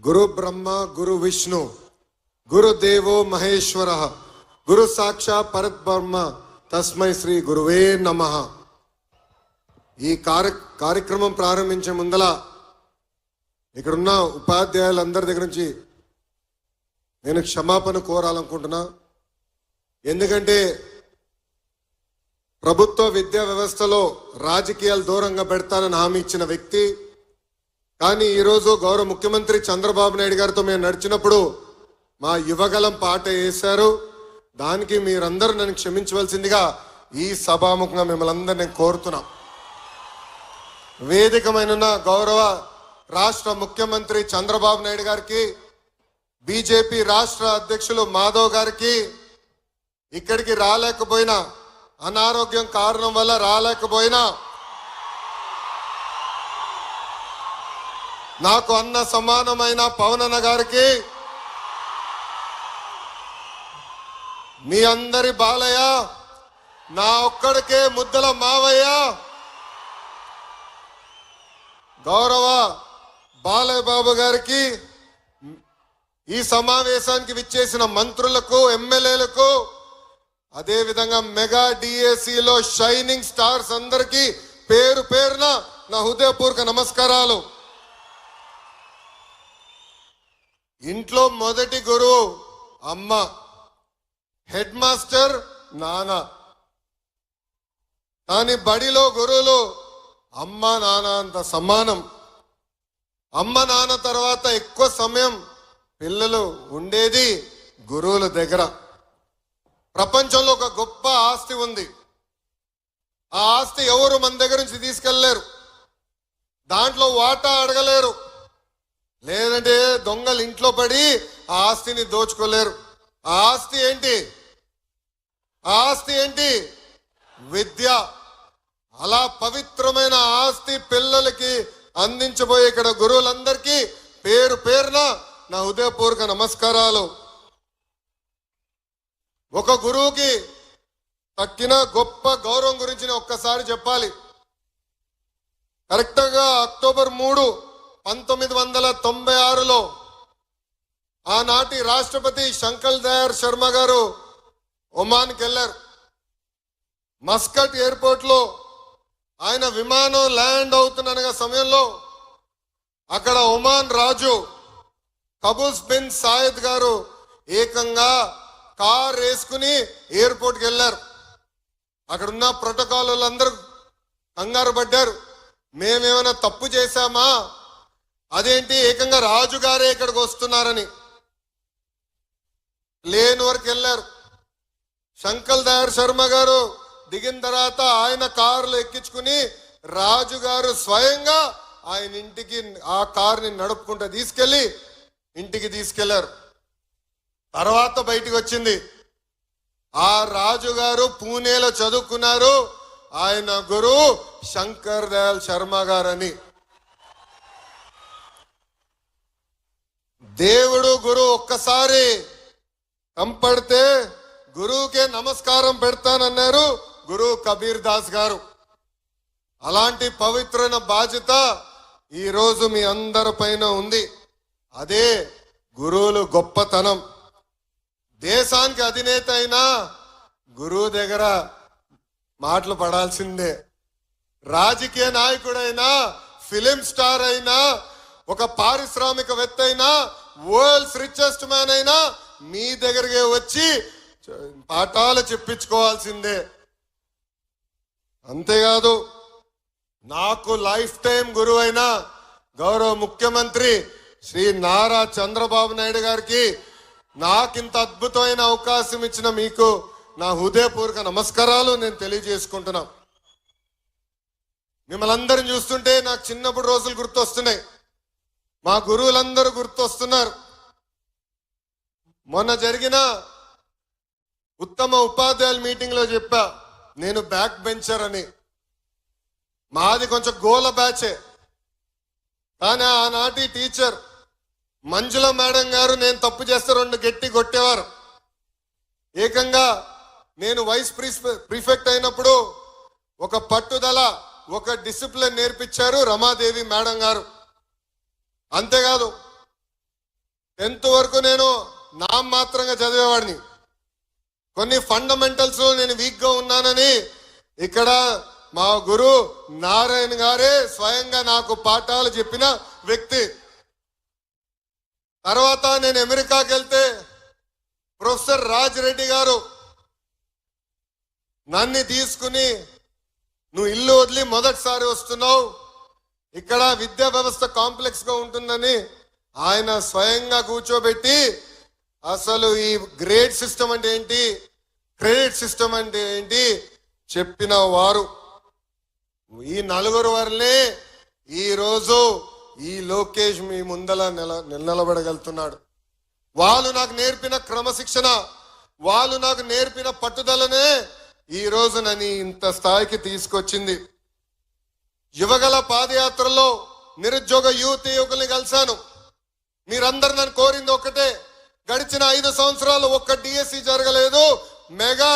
గురు బ్రహ్మ గురు విష్ణు గురుదేవో మహేశ్వర గురు సాక్షాత్ పరబ్రహ్మ తస్మై శ్రీ గురువే నమః. ఈ కార్యక్రమం ప్రారంభించే ముందల ఇక్కడున్న ఉపాధ్యాయులందరి దగ్గర నుంచి నేను క్షమాపణ కోరాలనుకుంటున్నా. ఎందుకంటే ప్రభుత్వ విద్యా వ్యవస్థలో రాజకీయాలు దూరంగా పెడతానని హామీ ఇచ్చిన వ్యక్తి, కానీ ఈరోజు గౌరవ ముఖ్యమంత్రి చంద్రబాబు నాయుడు గారితో మేము నడిచినప్పుడు మా యువగలం పాట వేశారు. దానికి మీరందరూ నన్ను క్షమించవలసిందిగా ఈ సభాముఖంగా మిమ్మల్ని అందరినీ కోరుతున్నా. వేదికమైన గౌరవ రాష్ట్ర ముఖ్యమంత్రి చంద్రబాబు నాయుడు గారికి, బీజేపీ రాష్ట్ర అధ్యక్షులు మాధవ్ గారికి, ఇక్కడికి రాలేకపోయినా అనారోగ్యం కారణం వల్ల రాలేకపోయినా నాకు అన్న సమానమైన పవన్ అన్న గారికి, మీ అందరి బాలయ్య, నా ఒక్కడికే ముద్దల మావయ్య, గౌరవ బాలయ్య బాబు గారికి, ఈ సమావేశానికి విచ్చేసిన మంత్రులకు, ఎమ్మెల్యేలకు, అదే విధంగా మెగా డిఎస్సిలో షైనింగ్ స్టార్స్ అందరికీ పేరు పేరున నా హృదయపూర్వక నమస్కారాలు. ఇంట్లో మొదటి గురువు అమ్మ, హెడ్ మాస్టర్ నాన్న, కానీ బడిలో గురువులు అమ్మ నాన్న అంత సమానం. అమ్మ నాన్న తర్వాత ఎక్కువ సమయం పిల్లలు ఉండేది గురువుల దగ్గర. ప్రపంచంలో ఒక గొప్ప ఆస్తి ఉంది. ఆ ఆస్తి ఎవరు మన దగ్గర నుంచి తీసుకెళ్లేరు, దాంట్లో వాటా అడగలేరు, లేదంటే దొంగలు ఇంట్లో పడి ఆ ఆస్తిని దోచుకోలేరు. ఆ ఆస్తి ఏంటి? ఆ ఆస్తి ఏంటి? విద్య. అలా పవిత్రమైన ఆస్తి పిల్లలకి అందించబోయే ఇక్కడ గురువులందరికీ పేరు పేరున నా హృదయపూర్వక నమస్కారాలు. ఒక గురువుకి తక్కిన గొప్ప గౌరవం గురించి ఒక్కసారి చెప్పాలి. కరెక్ట్గా అక్టోబర్ 3, 1996లో ఆనాటి రాష్ట్రపతి శంకర్ దయాళ్ శర్మ గారు ఒమాన్కి వెళ్ళారు. మస్కట్ ఎయిర్పోర్ట్ లో ఆయన విమానం ల్యాండ్ అవుతున్న సమయంలో అక్కడ ఒమాన్ రాజు కబూస్ బిన్ సాయద్ గారు ఏకంగా కార్ వేసుకుని ఎయిర్పోర్ట్కి వెళ్ళారు. అక్కడున్న ప్రోటోకాల్ వాళ్ళందరూ కంగారు పడ్డారు, మేమేమైనా తప్పు చేశామా, అదేంటి ఏకంగా రాజుగారే ఇక్కడికి వస్తున్నారని. ప్లేన్ వరకు వెళ్ళారు. శంకర్ దయాళ్ శర్మ గారు దిగిన తర్వాత ఆయన కారులో ఎక్కించుకుని రాజుగారు స్వయంగా ఆయన ఇంటికి ఆ కారుని నడుపుకుంటూ తీసుకెళ్లి ఇంటికి తీసుకెళ్లారు. తర్వాత బయటికి వచ్చింది, ఆ రాజుగారు పూణేలో చదువుకున్నారు, ఆయన గురువు శంకర్ దయాళ్ శర్మ గారని. దేవుడు గురువు ఒక్కసారి కంపడితే గురువుకే నమస్కారం పెడతానన్నారు గురువు కబీర్ దాస్ గారు. అలాంటి పవిత్రమైన బాధ్యత ఈరోజు మీ అందరి పైన ఉంది. అదే గురువులు గొప్పతనం. దేశానికి అధినేత అయినా గురువు దగ్గర మాటలు పడాల్సిందే. రాజకీయ నాయకుడైనా, ఫిలిం స్టార్ అయినా, ఒక పారిశ్రామికవేత్త అయినా, వరల్డ్స్ రిచెస్ట్ మ్యాన్ అయినా మీ దగ్గరికి వచ్చి పాఠాలు చెప్పించుకోవాల్సిందే. అంతేకాదు, నాకు లైఫ్ టైం గురువు అయిన గౌరవ ముఖ్యమంత్రి శ్రీ నారా చంద్రబాబు నాయుడు గారికి నాకింత అద్భుతమైన అవకాశం ఇచ్చిన మీకు నా హృదయపూర్వక నమస్కారాలు నేను తెలియజేసుకుంటున్నా. మిమ్మల్ని అందరిని చూస్తుంటే నాకు చిన్నప్పుడు రోజులు గుర్తొస్తున్నాయి, మా గురువులందరూ గుర్తొస్తున్నారు. మొన్న జరిగిన ఉత్తమ ఉపాధ్యాయుల మీటింగ్ లో చెప్పా, నేను బ్యాక్ బెంచర్ అని. మాది కొంచెం గోల బ్యాచే, కానీ ఆనాటి టీచర్ మంజుల మేడం గారు నేను తప్పు చేస్తే 2 గట్టి కొట్టేవారు. ఏకంగా నేను వైస్ ప్రిఫెక్ట్ అయినప్పుడు ఒక పట్టుదల, ఒక డిసిప్లిన్ నేర్పించారు రమాదేవి మేడం గారు. అంతేకాదు, 10th వరకు నేను నామమాత్రంగా చదివేవాడిని. కొన్ని ఫండమెంటల్స్ లో నేను వీక్ గా ఉన్నానని ఇక్కడ మా గురు నారాయణ గారే స్వయంగా నాకు పాఠాలు చెప్పిన వ్యక్తి. తర్వాత నేను అమెరికాకి వెళ్తే ప్రొఫెసర్ రాజ్ రెడ్డి గారు నన్ను తీసుకుని, నువ్వు ఇల్లు వదిలి మొదటిసారి వస్తున్నావు, ఇక్కడ విద్యా వ్యవస్థ కాంప్లెక్స్ గా ఉంటుందని ఆయన స్వయంగా కూర్చోబెట్టి అసలు ఈ గ్రేడ్ సిస్టమ్ అంటే ఏంటి, క్రెడిట్ సిస్టమ్ అంటే ఏంటి చెప్పిన వారు. ఈ నలుగురు వరలే ఈ రోజు ఈ లోకేష్ మీ ముందల నిలబడగలుగుతున్నాడు. వాళ్ళు నాకు నేర్పిన క్రమశిక్షణ, వాళ్ళు నాకు నేర్పిన పట్టుదలనే ఈ రోజు నన్ను ఇంత స్థాయికి తీసుకొచ్చింది. యువగల పాదయాత్రలో నిరుద్యోగ యువకుల్ని కలిశాను. మీరందరూ నన్ను కోరింది ఒకటే, గడిచిన 5 సంవత్సరాలు ఒక్క డిఎస్సి జరగలేదు, మెగా